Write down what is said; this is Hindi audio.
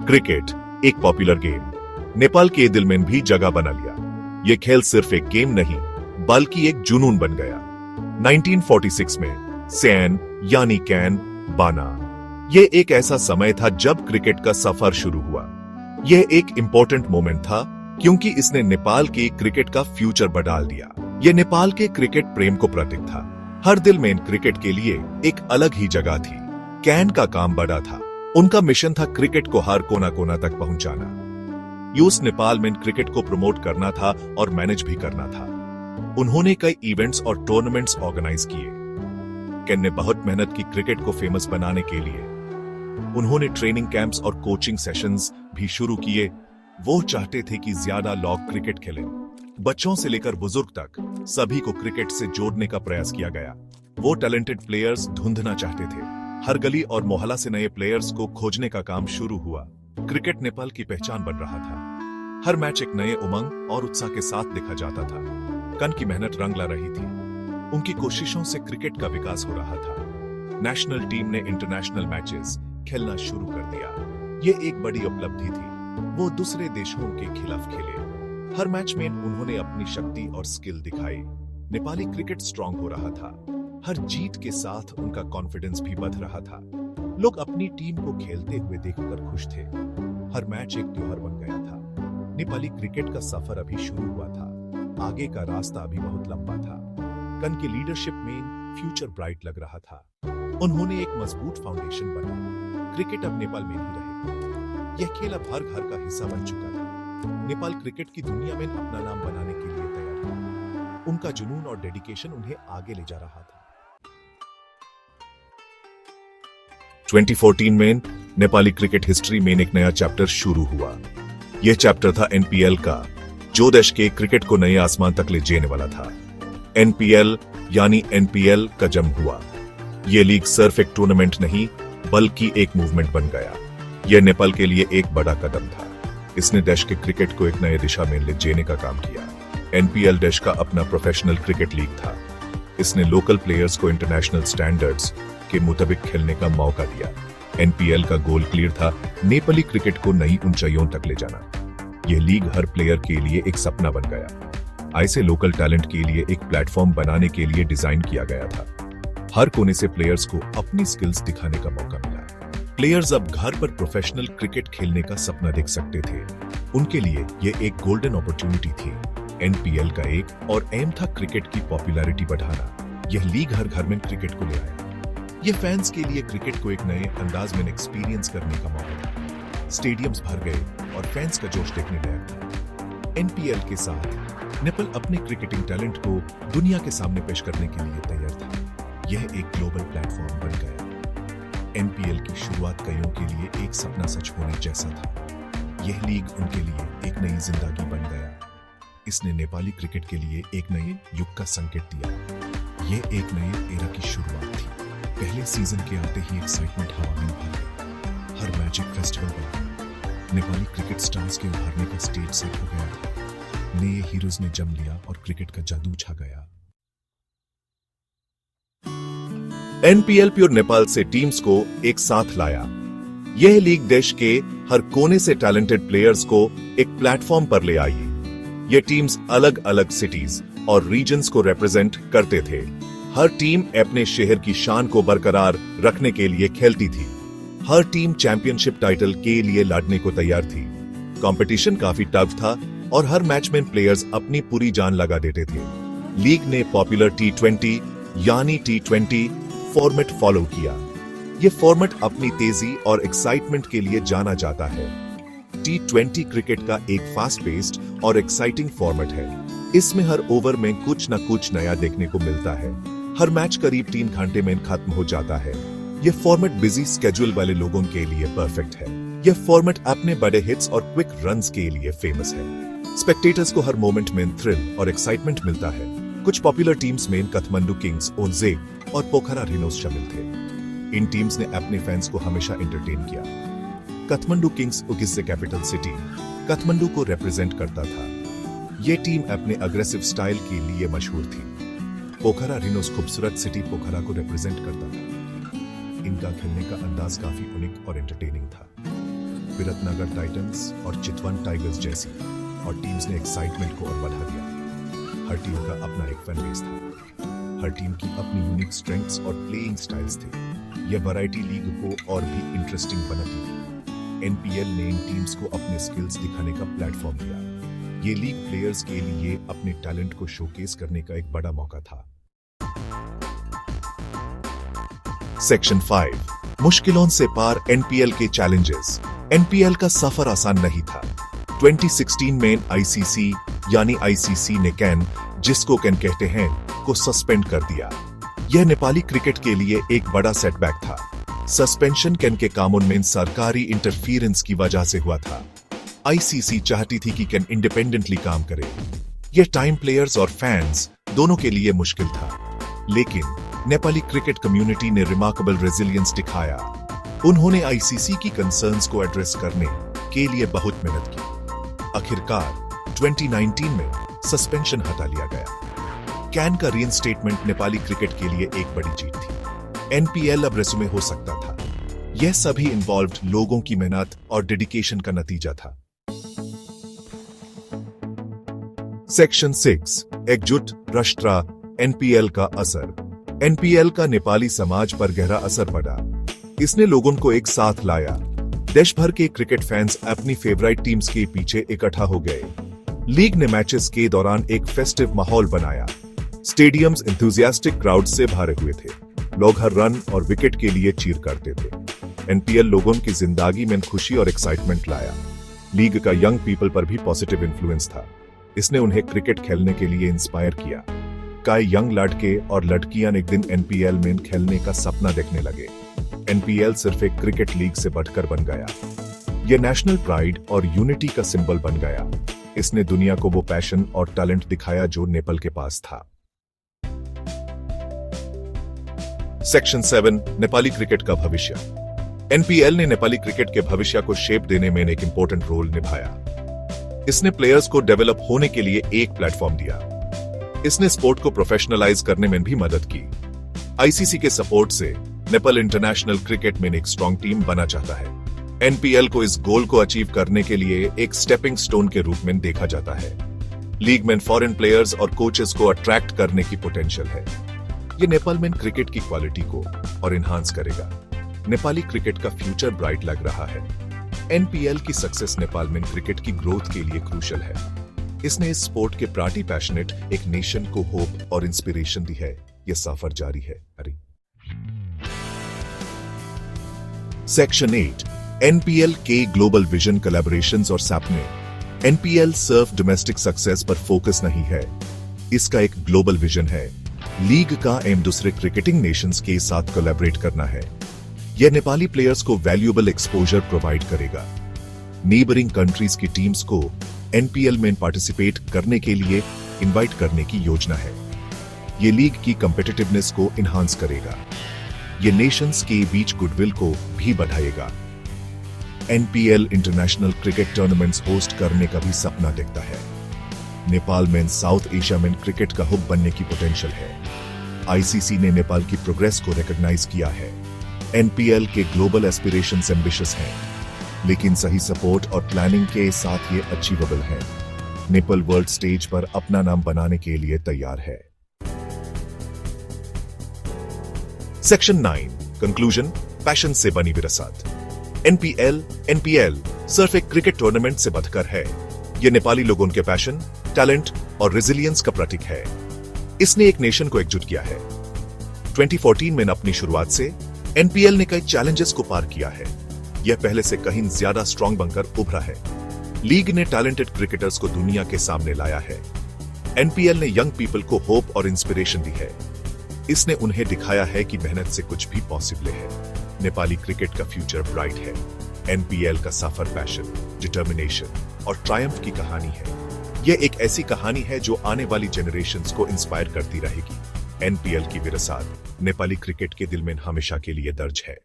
क्रिकेट एक पॉपुलर गेम नेपाल के दिल में भी जगह बना लिया। ये खेल सिर्फ एक गेम नहीं बल्कि एक जुनून बन गया। 1946 में सैन यानी कैन बाना, ये एक ऐसा समय था जब क्रिकेट का सफर शुरू हुआ। यह एक इंपॉर्टेंट मोमेंट था क्योंकि इसने नेपाल के क्रिकेट का फ्यूचर बदल दिया। यह नेपाल के क्रिकेट प्रेम को प्रतीक था। हर दिल में क्रिकेट के लिए एक अलग ही जगह थी। कैन का काम बड़ा था। उनका मिशन था क्रिकेट को हर कोना कोना तक पहुंचाना। यूएस नेपाल में क्रिकेट को प्रमोट करना था और मैनेज भी करना था। उन्होंने कई इवेंट्स और टूर्नामेंट्स ऑर्गेनाइज किए। कैन ने बहुत मेहनत की क्रिकेट को फेमस बनाने के लिए। उन्होंने ट्रेनिंग कैंप्स और कोचिंग सेशंस भी शुरू किए। वो चाहते थे कि ज्यादा लोग क्रिकेट खेलें। बच्चों से लेकर बुजुर्ग तक सभी को क्रिकेट से जोड़ने का प्रयास किया गया। वो टैलेंटेड प्लेयर्स ढूंढना चाहते थे। हर गली और मोहल्ला से नए प्लेयर्स को खोजने का काम शुरू हुआ। क्रिकेट नेपाल की पहचान बन रहा था। हर मैच एक नए उमंग और उत्साह के साथ देखा जाता था। कन की मेहनत रंग ला रही थी। उनकी कोशिशों से क्रिकेट का विकास हो रहा था। नेशनल टीम ने इंटरनेशनल मैचेस खेलना शुरू कर दिया। ये एक बड़ी उपलब्धि थी। वो दूसरे देशों के खिलाफ खेले। हर मैच में उन्होंने अपनी शक्ति और स्किल दिखाई। नेपाली क्रिकेट स्ट्रांग हो रहा था। हर जीत के साथ उनका कॉन्फिडेंस भी बढ़ रहा था। लोग अपनी टीम को खेलते हुए देखकर खुश थे। हर मैच एक त्योहार बन गया था। नेपाली क्रिकेट का सफर अभी शुरू हुआ था। आगे का रास्ता अभी बहुत लंबा था। कन की लीडरशिप में फ्यूचर ब्राइट लग रहा था। उन्होंने एक मजबूत फाउंडेशन बनाया। क्रिकेट अब नेपाल में नहीं रहेगा। यह खेल अब हर घर का हिस्सा बन चुका था। नेपाल क्रिकेट की दुनिया में अपना नाम बनाने के लिए तैयार था। उनका जुनून और डेडिकेशन उन्हें आगे ले जा रहा था। 2014 में नेपाली क्रिकेट हिस्ट्री में एक नया चैप्टर शुरू हुआ। यह चैप्टर था एनपीएल का, जो देश के क्रिकेट को नए आसमान तक ले जाने वाला था। एनपीएल यानी एनपीएल का जन्म हुआ। यह लीग सिर्फ एक टूर्नामेंट नहीं बल्कि एक मूवमेंट बन गया। यह नेपाल के लिए एक बड़ा कदम था। इसने देश के क्रिकेट को एक नए दिशा में ले जाने का काम किया। एनपीएल देश का अपना प्रोफेशनल क्रिकेट लीग था। इसने लोकल प्लेयर्स को इंटरनेशनल स्टैंडर्ड्स के मुताबिक खेलने का मौका दिया। एनपीएल का गोल क्लियर था, नेपाली क्रिकेट को नई ऊंचाइयों तक ले जाना। यह लीग हर प्लेयर के लिए एक सपना बन गया। ऐसे लोकल टैलेंट के लिए एक प्लेटफॉर्म बनाने के लिए डिजाइन किया गया था। हर कोने से प्लेयर्स को अपनी स्किल्स दिखाने का मौका मिला। प्लेयर्स अब घर पर प्रोफेशनल क्रिकेट खेलने का सपना देख सकते थे। उनके लिए यह एक गोल्डन अपॉर्चुनिटी थी। एनपीएल का एक और एम था क्रिकेट की पॉपुलैरिटी बढ़ाना। यह लीग हर घर में क्रिकेट को ले आया। यह फैंस के लिए क्रिकेट को एक नए अंदाज में एक्सपीरियंस करने का मौका था। स्टेडियम्स भर गए और फैंस का जोश देखने लायक था। एनपीएल के साथ नेपाल अपने क्रिकेटिंग टैलेंट को दुनिया के सामने पेश करने के लिए तैयार था। यह एक ग्लोबल प्लेटफॉर्म बन गया। एनपीएल की शुरुआत कईयों के लिए एक सपना सच होने जैसा था। यह लीग उनके लिए एक नई जिंदगी बन गया। इसने नेपाली क्रिकेट के लिए एक नए युग का संकेत दिया। यह एक नए एरा की शुरुआत थी। पहले सीजन के आते ही एक्साइटमेंट हवा में भर गई। हर मैच एक फेस्टिवल बन गया। नेपाली क्रिकेट स्टार्स के उभरने का स्टेज सेट हो गया था। नए हीरोज ने जम लिया और क्रिकेट का जादू छा गया। एनपीएल प्योर नेपाल से टीम्स को एक साथ लाया। यह लीग देश के हर कोने से टैलेंटेड प्लेयर्स को एक प्लेटफॉर्म पर ले आई। ये टीम्स अलग अलग सिटीज और रीजन्स को रिप्रेजेंट करते थे। हर टीम अपने शहर की शान को बरकरार रखने के लिए खेलती थी। हर टीम चैंपियनशिप टाइटल के लिए लड़ने को तैयार थी। कंपटीशन काफी टफ था और हर मैच में प्लेयर्स अपनी पूरी जान लगा देते थे। लीग ने पॉपुलर टी20 यानी टी20 फॉर्मेट फॉलो किया। यह फॉर्मेट अपनी तेजी और एक्साइटमेंट के लिए जाना जाता है। टी20 क्रिकेट का एक फास्ट पेस्ड और एक्साइटिंग फॉर्मेट है। इसमें हर ओवर में कुछ न कुछ नया देखने को मिलता है। हर मैच करीब 3 घंटे में खत्म हो जाता है। यह फॉर्मेट बिजी स्केड्यूल वाले लोगों के लिए परफेक्ट है। यह फॉर्मेट अपने बड़े हिट्स और क्विक रन्स के लिए फेमस है। स्पेक्टेटर्स को हर मोमेंट में थ्रिल और एक्साइटमेंट मिलता है। कुछ पॉपुलर टीम्स में काठमांडू किंग्स, ओनजे और पोखरा रिनोस शामिल थे। इन टीम्स ने अपने फैंस को हमेशा एंटरटेन किया। काठमांडू किंग्स उगिस कैपिटल सिटी काठमांडू को रिप्रेजेंट करता था। यह टीम अपने अग्रेसिव स्टाइल के लिए मशहूर थी। पोखरा रिनोस खूबसूरत सिटी पोखरा को रिप्रेजेंट करता था। इनका खेलने का अंदाज काफी यूनिक और एंटरटेनिंग था। विराटनगर टाइटंस और चितवन टाइगर्स जैसी और टीम्स ने एक्साइटमेंट को और बढ़ा दिया। हर टीम का अपना एक फैन बेस था, हर टीम की अपनी यूनिक स्ट्रेंथ्स और प्लेइंग स्टाइल्स थे। यह वैरायटी लीग को और भी इंटरेस्टिंग बनाती थी। एनपीएल ने इन टीम्स को अपने स्किल्स दिखाने का प्लेटफॉर्म दिया। ये लीग प्लेयर्स के लिए अपने टैलेंट को शोकेस करने का एक बड़ा मौका था। सेक्शन 5, मुश्किलों से पार एनपीएल के चैलेंजेस। एनपीएल का सफर आसान नहीं था। 2016 में आईसीसी यानी आईसीसी ने कैन, जिसको कैन कहते हैं, को सस्पेंड कर दिया। यह नेपाली क्रिकेट के लिए एक बड़ा सेटबैक था। सस्पेंशन कैन के कानून में सरकारी इंटरफियरेंस की वजह से हुआ था। आईसीसी चाहती थी कि कैन इंडिपेंडेंटली काम करे। यह टाइम प्लेयर्स और फैंस दोनों के लिए मुश्किल था, लेकिन नेपाली क्रिकेट कम्युनिटी ने रिमार्केबल रेजिलियंस दिखाया। उन्होंने आईसीसी की कंसर्न्स को एड्रेस करने के लिए बहुत मेहनत की। आखिरकार 2019 में सस्पेंशन हटा लिया गया। कैन का रीइंस्टेटमेंट नेपाली क्रिकेट के लिए एक बड़ी जीत थी। एनपीएल अब रेज्यूमे हो सकता था। यह सभी इन्वॉल्व्ड लोगों की मेहनत और डेडिकेशन का नतीजा था। सेक्शन 6, एकजुट राष्ट्र, एनपीएल का असर। एनपीएल का नेपाली समाज पर गहरा असर पड़ा। इसने लोगों को एक साथ लाया। देश भर के क्रिकेट फैंस अपनी फेवरेट टीम्स के पीछे इकट्ठा हो गए। लीग ने मैचेस के दौरान एक फेस्टिव माहौल बनाया। स्टेडियम्स एंथुसियास्टिक क्राउड से भरे हुए थे। लोग हर रन और विकेट के लिए चीर करते थे। एनपीएल लोगों की जिंदगी में खुशी और एक्साइटमेंट लाया। लीग का यंग पीपल पर भी पॉजिटिव इन्फ्लुएंस था। इसने उन्हें क्रिकेट खेलने के लिए इंस्पायर किया। कई यंग लड़के और लड़कियां एक दिन एनपीएल में खेलने का सपना देखने लगे। एनपीएल सिर्फ एक क्रिकेट लीग से बढ़कर बन गया। यह नेशनल प्राइड और यूनिटी का सिंबल बन गया। इसने दुनिया को वो पैशन और टैलेंट दिखाया जो नेपाल के पास था। सेक्शन 7, नेपाली क्रिकेट का भविष्य। एनपीएल ने नेपाली क्रिकेट के भविष्य को शेप देने में एक इंपॉर्टेंट रोल निभाया। इसने प्लेयर्स को डेवलप होने के लिए एक प्लेटफॉर्म दिया। इसने स्पोर्ट को प्रोफेशनलाइज करने में भी मदद की। आईसीसी के सपोर्ट से नेपाल इंटरनेशनल क्रिकेट में एक स्ट्रॉन्ग टीम बना चाहता है। एनपीएल को इस गोल को अचीव करने के लिए एक स्टेपिंग स्टोन के रूप में देखा जाता है। लीग में फॉरेन प्लेयर्स और कोचेस को अट्रैक्ट करने की पोटेंशियल है। ये नेपाल में क्रिकेट की क्वालिटी को और इनहांस करेगा। नेपाली क्रिकेट का फ्यूचर ब्राइट लग रहा है। एनपीएल की सक्सेस नेपाल में क्रिकेट की ग्रोथ के लिए क्रूशियल है। इसने इस स्पोर्ट के प्रति पैशनेट एक नेशन को होप और इंस्पिरेशन दी है। यह सफर जारी है। सेक्शन 8, एनपीएल के ग्लोबल विजन, कोलैबोरेशंस और सपने। एनपीएल सिर्फ डोमेस्टिक सक्सेस पर फोकस नहीं है, इसका एक ग्लोबल विजन है। लीग का एम दूसरे क्रिकेटिंग नेशंस के साथ कोलैबोरेट करना है। यह नेपाली प्लेयर्स को वैल्यूएबल एक्सपोजर प्रोवाइड करेगा। नेबरिंग कंट्रीज की टीम्स को एनपीएल में पार्टिसिपेट करने के लिए इनवाइट करने की योजना है। यह लीग की कॉम्पिटिटिवनेस को इनहांस करेगा। यह नेशंस के बीच गुडविल को भी बढ़ाएगा। NPL international cricket tournaments host करने का भी सपना देखता है। नेपाल में साउथ एशिया में क्रिकेट का हब बनने की पोटेंशियल है। आईसीसी ने नेपाल की प्रोग्रेस को रिकॉग्नाइज किया है। एनपीएल के ग्लोबल एस्पिरेशंस एम्बिशियस हैं, लेकिन सही सपोर्ट और प्लानिंग के साथ ये अचीवेबल है। नेपाल वर्ल्ड स्टेज पर अपना नाम बनाने के लिए तैयार है। सेक्शन 9, कंक्लूजन, पैशन से बनी विरासत। एनपीएल सिर्फ एक क्रिकेट टूर्नामेंट से बढ़कर है। यह नेपाली लोगों के पैशन, टैलेंट और रेजिलियंस का प्रतीक है। इसने एक नेशन को एकजुट किया है। 2014 में अपनी शुरुआत से एनपीएल ने कई चैलेंजेस को पार किया है। यह पहले से कहीं ज्यादा स्ट्रॉन्ग बनकर उभरा है। लीग ने टैलेंटेड क्रिकेटर्स को दुनिया के सामने लाया है। एनपीएल ने यंग पीपल को होप और इंस्पिरेशन दी है। इसने उन्हें दिखाया है कि मेहनत से कुछ भी पॉसिबल है। नेपाली क्रिकेट का फ्यूचर ब्राइट है। एनपीएल का सफर पैशन, डिटर्मिनेशन और ट्रायम्फ की कहानी है। यह एक ऐसी कहानी है जो आने वाली जनरेशंस को इंस्पायर करती रहेगी। एनपीएल की विरासत नेपाली क्रिकेट के दिल में हमेशा के लिए दर्ज है।